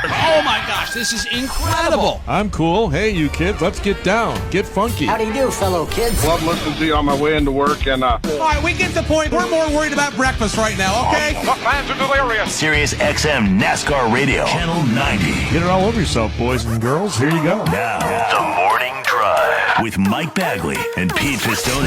Oh my gosh, this is incredible. I'm cool. Hey, you kids, let's get down. Get funky. How do you do, fellow kids? Love listening to you on my way into work, and All right, we get the point. We're more worried about breakfast right now, okay? fans are delirious. Sirius XM NASCAR Radio, Channel 90. Get it all over yourself, boys and girls. Here you go. Now, The Morning Drive with Mike Bagley and Pete Pistone.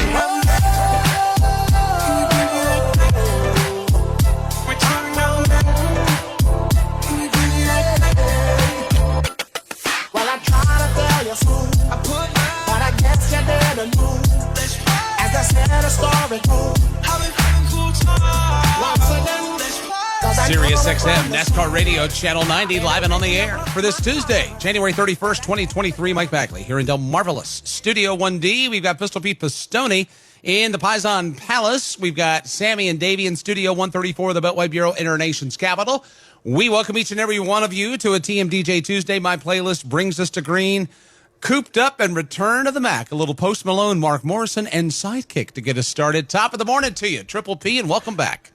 But I guess you didn't move. As I said, a story told. Sirius XM, NASCAR Radio, Channel 90, live and on the air for this Tuesday, January 31st, 2023. Mike Bagley here in Del Marvelous Studio 1D. We've got Pistol Pete Pistone in the Paisan Palace. We've got Sammy and Davey in Studio 134 of the Beltway Bureau, Internation's capital. We welcome each and every one of you to a TMDJ Tuesday. My playlist brings us to green. Cooped Up and Return of the Mac. A little Post Malone, Mark Morrison, and Sidekick to get us started. Top of the morning to you, Triple P, and welcome back.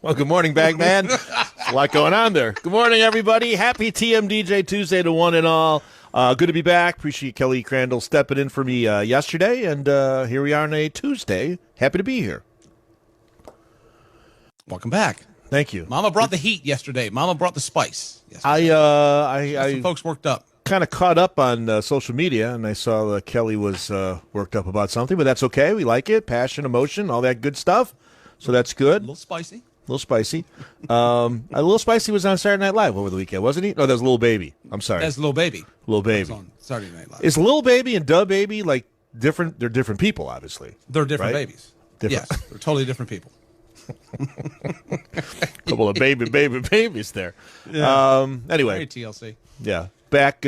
Well, good morning, Bagman. A lot going on there. Good morning, everybody. Happy TMDJ Tuesday to one and all. Good to be back. Appreciate Kelly Crandall stepping in for me yesterday, and here we are on a Tuesday. Happy to be here. Welcome back. Thank you. Mama brought the heat yesterday. Mama brought the spice. I Some folks worked up. kind of caught up on social media, and I saw Kelly was worked up about something, but that's okay. We like it. Passion, emotion, all that good stuff. So that's A good. little spicy. A little spicy. A little spicy was on Saturday Night Live over the weekend, wasn't he? No, that was Lil Baby. I'm sorry. That's Lil Baby. Lil That's Baby. on Saturday Night Live. Is Lil Baby and Dub Baby like different? They're different people, obviously. They're different right? babies. Different. Yes, they're totally different people. Couple of babies there. Anyway, Very TLC. yeah. Back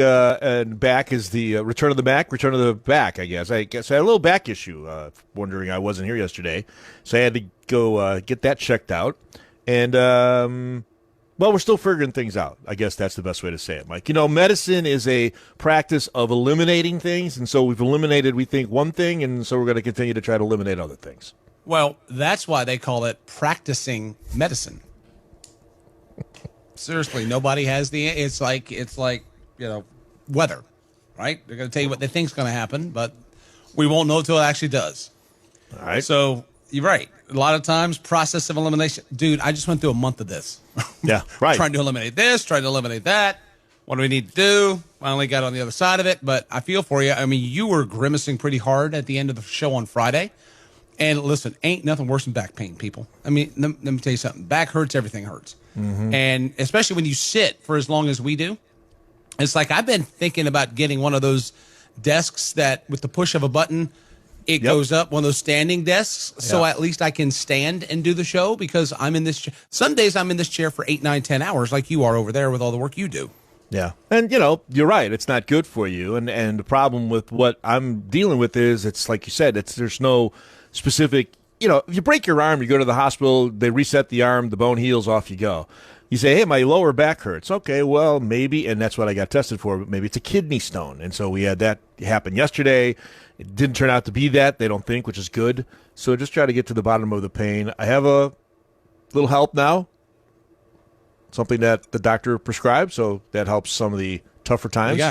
is the return of the Mac, return of the back, I guess. I had a little back issue, wondering I wasn't here yesterday. So I had to go get that checked out. And, well, we're still figuring things out. I guess that's the best way to say it, Mike. You know, medicine is a practice of eliminating things. And so we've eliminated, we think, one thing. And so we're going to continue to try to eliminate other things. Well, that's why they call it practicing medicine. Seriously, nobody has the. It's like weather, right? They're going to tell you what they think's going to happen, but we won't know until it actually does. All right. So you're right. A lot of times, process of elimination. Dude, I just went through a month of this. Yeah, right. Trying to eliminate this, trying to eliminate that. What do we need to do? Finally got on the other side of it, but I feel for you. I mean, you were grimacing pretty hard at the end of the show on Friday. And listen, ain't nothing worse than back pain, people. I mean, let me tell you something. Back hurts, everything hurts. Mm-hmm. And especially when you sit for as long as we do. It's like I've been thinking about getting one of those desks that with the push of a button, it goes up, one of those standing desks. So at least I can stand and do the show because I'm in this chair. Some days I'm in this chair for 8, 9, 10 hours like you are over there with all the work you do. Yeah. And, you know, you're right. It's not good for you. And the problem with what I'm dealing with is it's like you said, there's no specific, you know, if you break your arm, you go to the hospital, they reset the arm, the bone heals, off you go. You say, hey, my lower back hurts. Okay, well, maybe, and that's what I got tested for, but maybe it's a kidney stone. And so we had that happen yesterday. It didn't turn out to be that, they don't think, which is good. So just try to get to the bottom of the pain. I have a little help now, something that the doctor prescribed, so that helps some of the tougher times.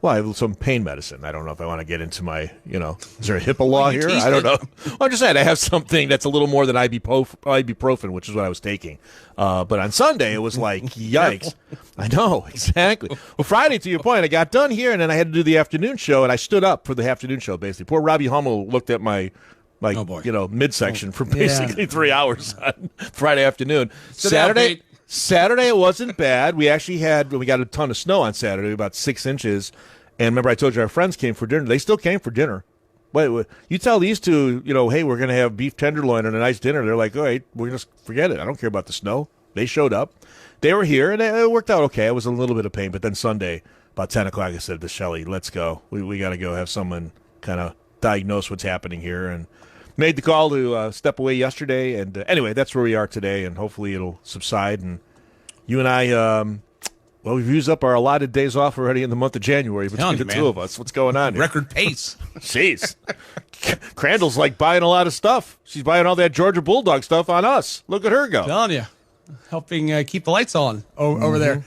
Well, I have some pain medicine. I don't know if I want to get into my, you know, is there a HIPAA law here? I don't know. Well, I'm just saying I have something that's a little more than ibuprofen, which is what I was taking. But on Sunday, it was like, yikes. I know, exactly. Well, Friday, to your point, I got done here, and then I had to do the afternoon show, and I stood up for the afternoon show, basically. Poor Robbie Hummel looked at my midsection for basically 3 hours on Friday afternoon. Saturday it wasn't bad. We actually we got a ton of snow on Saturday, about 6 inches. And remember I told you our friends came for dinner. They still came for dinner. Wait, you tell these two, you know, hey, we're going to have beef tenderloin and a nice dinner. They're like, all right, we're going to forget it. I don't care about the snow. They showed up. They were here, and it worked out okay. I was in a little bit of pain. But then Sunday, about 10 o'clock, I said to Shelly, let's go. We got to go have someone kind of diagnose what's happening here. And made the call to step away yesterday. And anyway, that's where we are today, and hopefully it'll subside. And you and I, well, we've used up our allotted days off already in the month of January between the two of us. What's going on here? Record pace. Jeez. Crandall's like buying a lot of stuff. She's buying all that Georgia Bulldog stuff on us. Look at her go. Telling you. helping keep the lights on over there.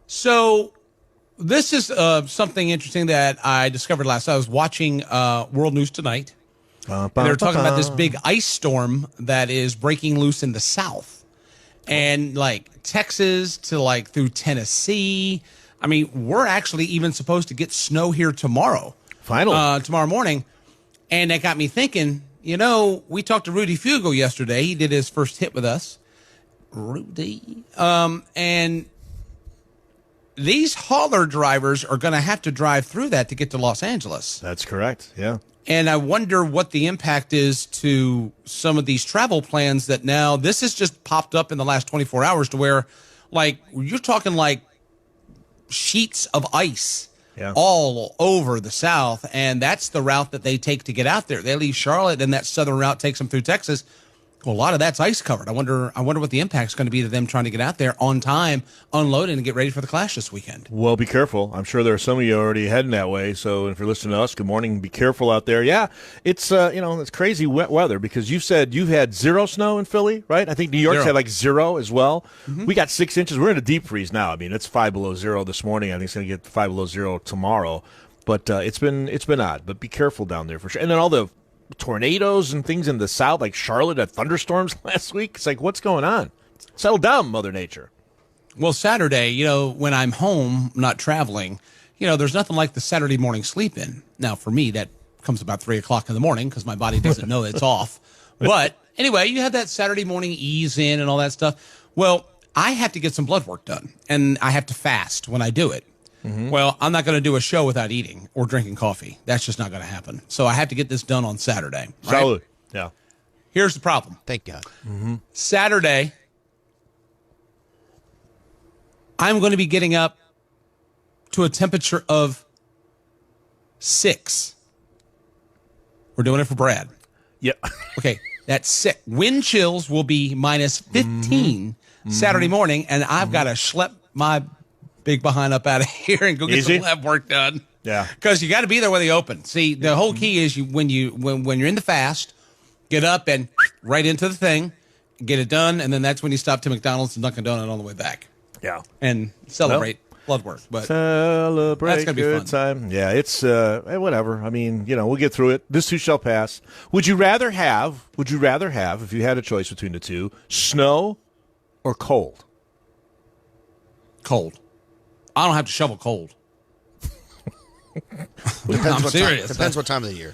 So this is something interesting that I discovered last night. I was watching World News Tonight. And they were talking about this big ice storm that is breaking loose in the south. And like Texas to like through Tennessee. I mean, we're actually even supposed to get snow here tomorrow. Finally. Tomorrow morning. And that got me thinking, we talked to Rudy Fugo yesterday. He did his first hit with us. Rudy. And these hauler drivers are going to have to drive through that to get to Los Angeles. That's correct. Yeah. And I wonder what the impact is to some of these travel plans that now this has just popped up in the last 24 hours to where, like, you're talking like sheets of ice all over the South. And that's the route that they take to get out there. They leave Charlotte and that southern route takes them through Texas. Well, a lot of that's ice covered. I wonder what the impact's going to be to them trying to get out there on time, unloading, and get ready for the Clash this weekend. Well, be careful. I'm sure there are some of you already heading that way. So if you're listening to us, good morning. Be careful out there. Yeah, it's it's crazy wet weather because you said you've had 0 snow in Philly, right? I think New York's 0. had like 0 as well. Mm-hmm. We got 6 inches. We're in a deep freeze now. I mean, it's 5 below 0 this morning. I think it's going to get 5 below 0 tomorrow. But it's been odd. But be careful down there for sure. And then all the tornadoes and things in the south, like Charlotte had thunderstorms last week. It's like, what's going on? Settle down, Mother Nature. Well, Saturday, when I'm home, not traveling, there's nothing like the Saturday morning sleep in. Now, for me, that comes about 3 o'clock in the morning because my body doesn't know it's off. But anyway, you have that Saturday morning ease in and all that stuff. Well, I have to get some blood work done, and I have to fast when I do it. Mm-hmm. Well, I'm not going to do a show without eating or drinking coffee. That's just not going to happen. So I have to get this done on Saturday. Right? Salud. Yeah. Here's the problem. Thank God. Mm-hmm. Saturday, I'm going to be getting up to a temperature of 6. We're doing it for Brad. Yep. Okay, that's 6. Wind chills will be minus 15 Saturday morning, and I've got to schlep my big behind up out of here and go get some lab work done. Yeah, because you got to be there when they open. See, the whole key is when you're in the fast, get up and right into the thing, get it done, and then that's when you stop to McDonald's and Dunkin' Donut on the way back. Yeah, and celebrate blood work. But celebrate that's gonna be good fun. time. Yeah, it's whatever. I mean, we'll get through it. This too shall pass. Would you rather have, if you had a choice between the two, snow or cold? Cold. I don't have to shovel cold. Depends what time of the year.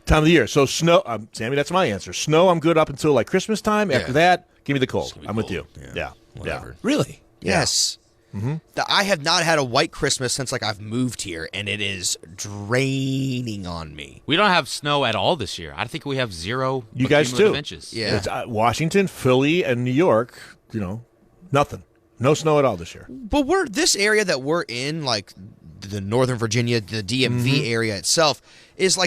Time of the year. So snow, Sammy, that's my answer. Snow, I'm good up until like Christmas time. After that, give me the cold. I'm with you. Yeah. Whatever. Really? Yes. Mm-hmm. I have not had a white Christmas since I've moved here, and it is draining on me. We don't have snow at all this year. I think we have 0. You guys too. Inches. Yeah. It's, Washington, Philly, and New York. Nothing. No snow at all this year. But this area that we're in, like the Northern Virginia, the DMV area itself, is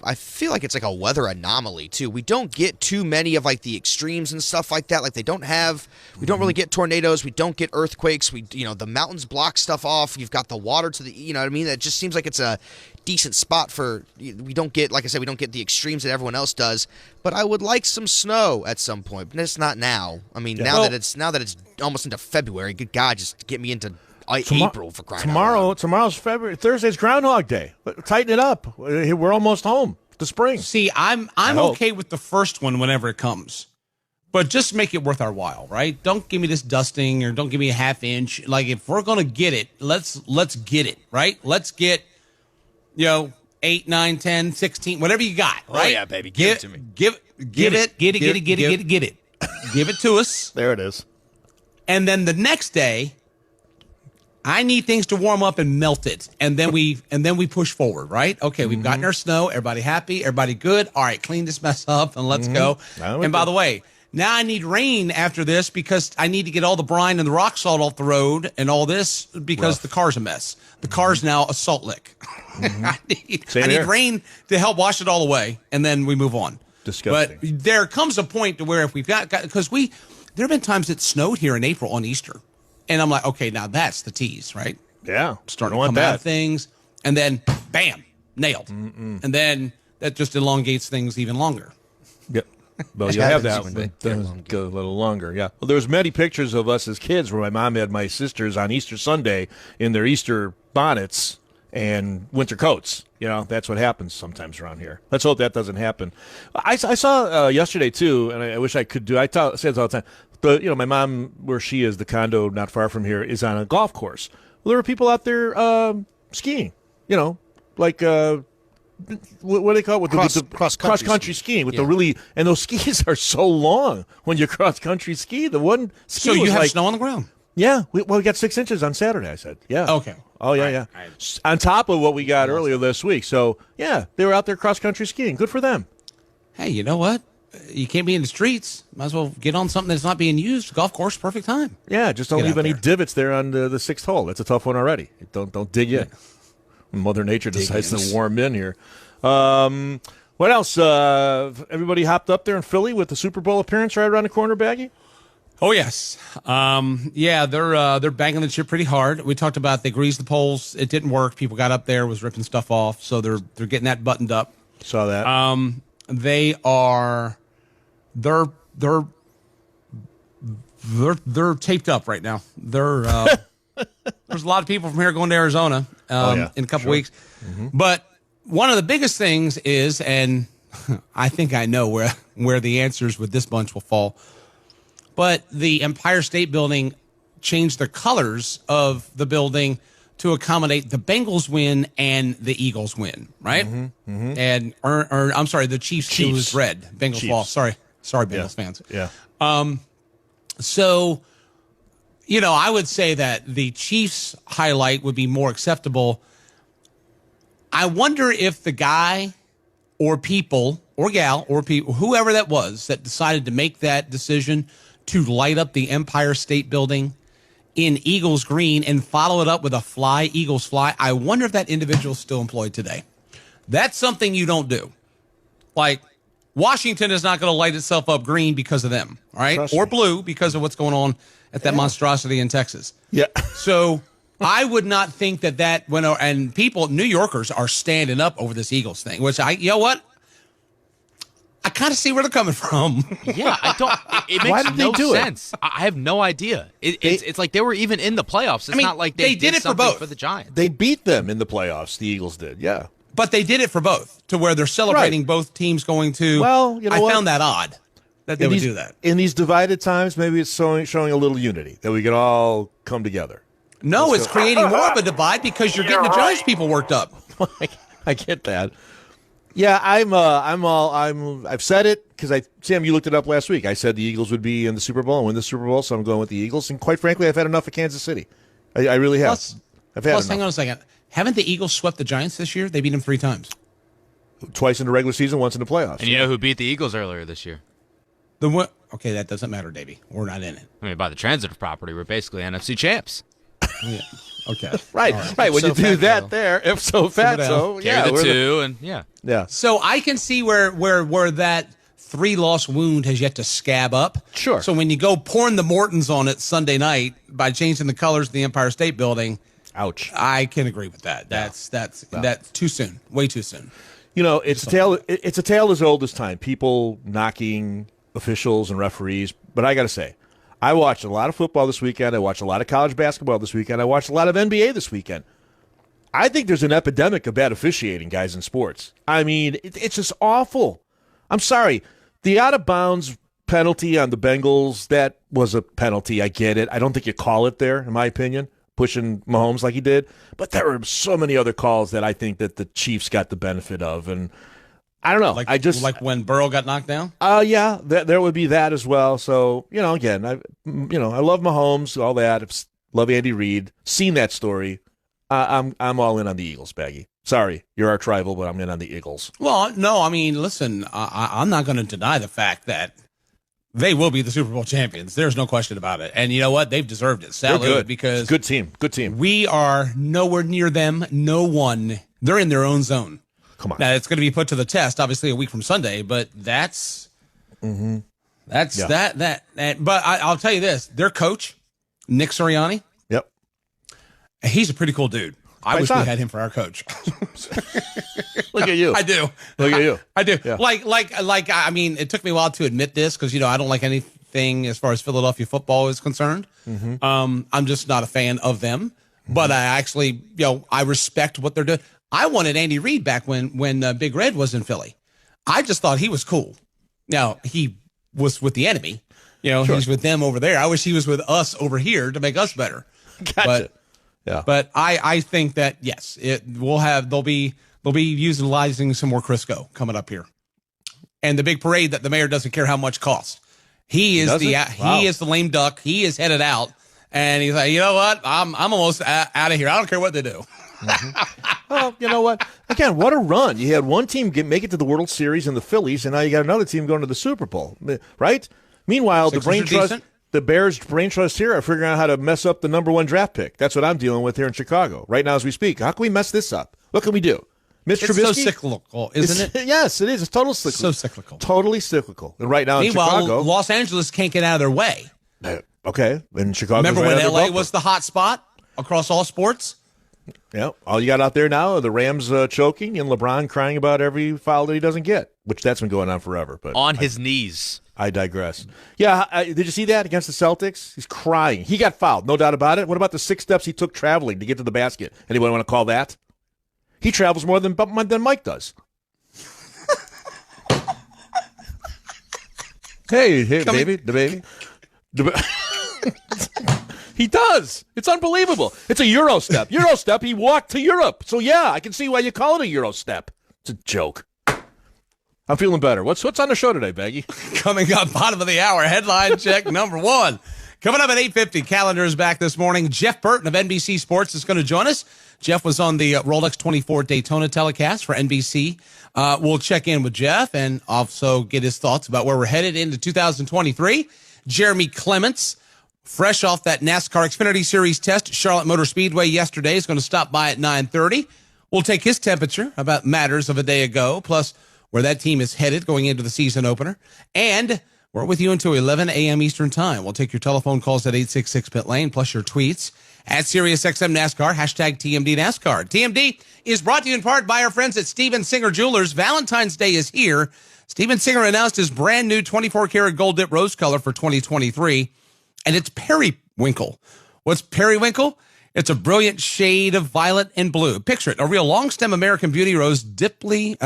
I feel like it's like a weather anomaly too. We don't get too many of like the extremes and stuff like that. Like we don't really get tornadoes. We don't get earthquakes. The mountains block stuff off. You've got the water to the, what I mean? It just seems like it's a decent spot we don't get, like I said, we don't get the extremes that everyone else does. But I would like some snow at some point. But it's not now. I mean, now that it's almost into February, good God, just get me into April for crying out loud. Tomorrow's February. Thursday's Groundhog Day. Tighten it up. We're almost home. The spring. See, I'm okay with the first one whenever it comes, but just make it worth our while, right? Don't give me this dusting or don't give me a half inch. Like if we're gonna get it, let's get it, right? Let's get 8, 9, 10, 16, whatever you got, right? Oh yeah, baby, give it to me. Get it. Give it to us. There it is. And then the next day, I need things to warm up and melt it, and then we push forward, right? Okay, we've gotten our snow. Everybody happy? Everybody good? All right, clean this mess up and let's go. And by the way, now I need rain after this because I need to get all the brine and the rock salt off the road and all this because the car's a mess. The car's now a salt lick. I need rain to help wash it all away, and then we move on. Disgusting. But there comes a point to where if we've got because there have been times it snowed here in April on Easter. And I'm like, okay, now that's the tease, right? Yeah. Starting to come out of things. And then, bam, nailed. And then that just elongates things even longer. Yep. Well, you Yeah, have that's that. when they- Go a little longer, yeah. Well, there was many pictures of us as kids where my mom had my sisters on Easter Sunday in their Easter bonnets and winter coats. You know, that's what happens sometimes around here. Let's hope that doesn't happen. I saw yesterday, too, and I wish I could do I say this all the time. But, you know, my mom, where she is, the condo not far from here, is on a golf course. Well, there were people out there skiing, you know, like what do they call it? With cross country skiing with the really, and those skis are so long when you cross country ski. The one ski So you was have like, snow on the ground. yeah, we got 6 inches on Saturday. I said, yeah, Okay. oh yeah, yeah. On top of what we got earlier this week, so yeah, they were out there cross country skiing. Good for them. Hey, you know what? You can't be in the streets. Might as well get on something that's not being used. Golf course, perfect time. Yeah, just don't Get leave out any there. divots there on the sixth hole. That's a tough one already. Don't dig in. Mother Nature decides in. to warm in here. What else? Everybody hopped up there in Philly with the Super Bowl appearance right around the corner, Baggy? Oh yes, yeah, they're banging the chip pretty hard. We talked about they greased the poles. It didn't work. People got up there, was ripping stuff off. So they're getting that buttoned up. Saw that. They're taped up right now. There's a lot of people from here going to Arizona in a couple weeks. But one of the biggest things is, and I think I know where the answers with this bunch will fall, but the Empire State Building changed the colors of the building to accommodate the Bengals win and the Eagles win, right? And I'm sorry, the Chiefs. It was red. Bengals Chiefs. lost. Sorry, Bengals fans. Yeah. So, you know, I would say that the Chiefs highlight would be more acceptable. I wonder if the guy or people or gal or people, whoever that was that decided to make that decision to light up the Empire State Building in Eagles green and follow it up with a Eagles fly. I wonder if that individual is still employed today. That's something you don't do. Like, Washington is not going to light itself up green because of them, all right? Trust Or me. blue because of what's going on at that monstrosity in Texas. Yeah. So I would not think that went over, and people, New Yorkers are standing up over this Eagles thing, which you know what? I kind of see where they're coming from. Yeah, I don't. It makes Why did they no do it? sense. I have no idea. It's like they were even in the playoffs. It's mean, not like they they did it for something both. for the Giants. They beat them in the playoffs. The Eagles did. Yeah. But they did it for both, to where they're celebrating Right. both teams going to. Well, you know I what? found that odd that they would do that. In these divided times, maybe it's showing a little unity, that we can all come together. No, it's creating more of a divide because you're getting the Giants people worked up. I get that. Yeah, I've said it because Sam, you looked it up last week. I said the Eagles would be in the Super Bowl and win the Super Bowl, so I'm going with the Eagles. And quite frankly, I've had enough of Kansas City. I really have. I've had Plus, enough. hang on a second. Haven't the Eagles swept the Giants this year? They beat them 3 times. Twice in the regular season, once in the playoffs. And you know who beat the Eagles earlier this year? Okay, that doesn't matter, Davey. We're not in it. I mean, by the transitive property, we're basically NFC champs. Yeah. Okay. Right. When So you do that facto. there, if so fat, so Carry yeah, the we're 2, and yeah. yeah. So I can see where that 3-loss wound has yet to scab up. Sure. So when you go pouring the Mortons on it Sunday night by changing the colors of the Empire State Building, Ouch. I can agree with that. That's too soon. Way too soon. You know, it's a tale. It's a tale as old as time. People knocking officials and referees, but I got to say, I watched a lot of football this weekend. I watched a lot of college basketball this weekend. I watched a lot of NBA this weekend. I think there's an epidemic of bad officiating, guys, in sports. I mean, it's just awful. I'm sorry. The out of bounds penalty on the Bengals, that was a penalty. I get it. I don't think you call it there, in my opinion, pushing Mahomes like he did. But there were so many other calls that I think that the Chiefs got the benefit of. And I don't know. Like when Burrow got knocked down? Yeah, there would be that as well. So, you know, again, I love Mahomes, all that. Love Andy Reid. Seen that story. I'm all in on the Eagles, Baggy. Sorry, you're our tribal, but I'm in on the Eagles. Well, no, I mean, listen, I'm not going to deny the fact that they will be the Super Bowl champions. There's no question about it. And you know what? They've deserved it. They're Salute, good. because It's a good team. Good team. we are nowhere near them. No one. They're in their own zone. Come on. Now, it's going to be put to the test, obviously, a week from Sunday, but that's Yeah. that. But I'll tell you this, their coach, Nick Sirianni, Yep. he's a pretty cool dude. I wish we on. had him for our coach. Look at you. I do. Look at you. I do. Yeah. Like. I mean, it took me a while to admit this because I don't like anything as far as Philadelphia football is concerned. I'm just not a fan of them. But I actually, I respect what they're doing. I wanted Andy Reid back when Big Red was in Philly. I just thought he was cool. Now he was with the enemy. He's with them over there. I wish he was with us over here to make us better. Gotcha. But I think that yes, they'll be utilizing some more Crisco coming up here, and the big parade that the mayor doesn't care how much costs. He is the lame duck. He is headed out, and he's like, you know what? I'm almost out of here. I don't care what they do. Well, you know what? Again, what a run! You had one team make it to the World Series in the Phillies, and now you got another team going to the Super Bowl, right? Meanwhile, the brain trust. Decent. The Bears' brain trust here are figuring out how to mess up the number 1 draft pick. That's what I'm dealing with here in Chicago right now as we speak. How can we mess this up? What can we do? It's Trubisky? so cyclical, isn't it? Yes, it is. It's totally cyclical. So cyclical. Totally cyclical. And right now Meanwhile, in Chicago. Los Angeles can't get out of their way. Okay. In Chicago. Remember when LA was the hot spot across all sports? Yeah. All you got out there now are the Rams choking and LeBron crying about every foul that he doesn't get, which that's been going on forever. But On his knees. I digress. Yeah, did you see that against the Celtics? He's crying. He got fouled, no doubt about it. What about the 6 steps he took traveling to get to the basket? Anyone want to call that? He travels more than Mike does. hey, baby, the baby. He does. It's unbelievable. It's a Euro step. Euro step, he walked to Europe. So, yeah, I can see why you call it a Euro step. It's a joke. I'm feeling better. What's on the show today, Baggy? Coming up, bottom of the hour, headline check number 1. Coming up at 8:50, calendar is back this morning. Jeff Burton of NBC Sports is going to join us. Jeff was on the Rolex 24 Daytona telecast for NBC. We'll check in with Jeff and also get his thoughts about where we're headed into 2023. Jeremy Clements, fresh off that NASCAR Xfinity Series test, Charlotte Motor Speedway yesterday, is going to stop by at 9:30. We'll take his temperature about matters of a day ago, plus where that team is headed going into the season opener. And we're with you until 11 a.m. Eastern Time. We'll take your telephone calls at 866-PIT-LANE, plus your tweets at SiriusXM NASCAR, hashtag TMD NASCAR. TMD is brought to you in part by our friends at Steven Singer Jewelers. Valentine's Day is here. Steven Singer announced his brand new 24-karat gold dip rose color for 2023, and it's periwinkle. What's periwinkle? It's a brilliant shade of violet and blue. Picture it, a real long-stem American beauty rose deeply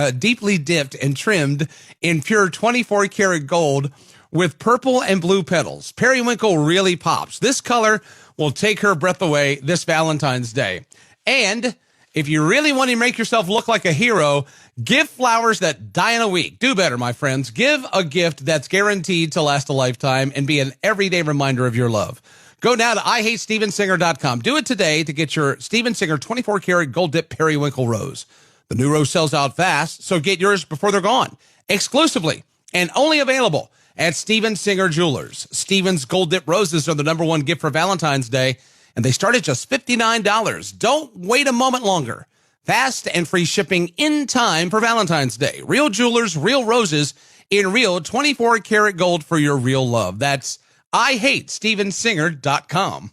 dipped and trimmed in pure 24-karat gold with purple and blue petals. Periwinkle really pops. This color will take her breath away this Valentine's Day. And if you really want to make yourself look like a hero, give flowers that die in a week. Do better, my friends. Give a gift that's guaranteed to last a lifetime and be an everyday reminder of your love. Go now to IHateStevenSinger.com. Do it today to get your Steven Singer 24-karat gold dip periwinkle rose. The new rose sells out fast, so get yours before they're gone. Exclusively and only available at Steven Singer Jewelers. Steven's gold dip roses are the number 1 gift for Valentine's Day, and they start at just $59. Don't wait a moment longer. Fast and free shipping in time for Valentine's Day. Real jewelers, real roses in real 24-karat gold for your real love. That's IHateStevenSinger.com.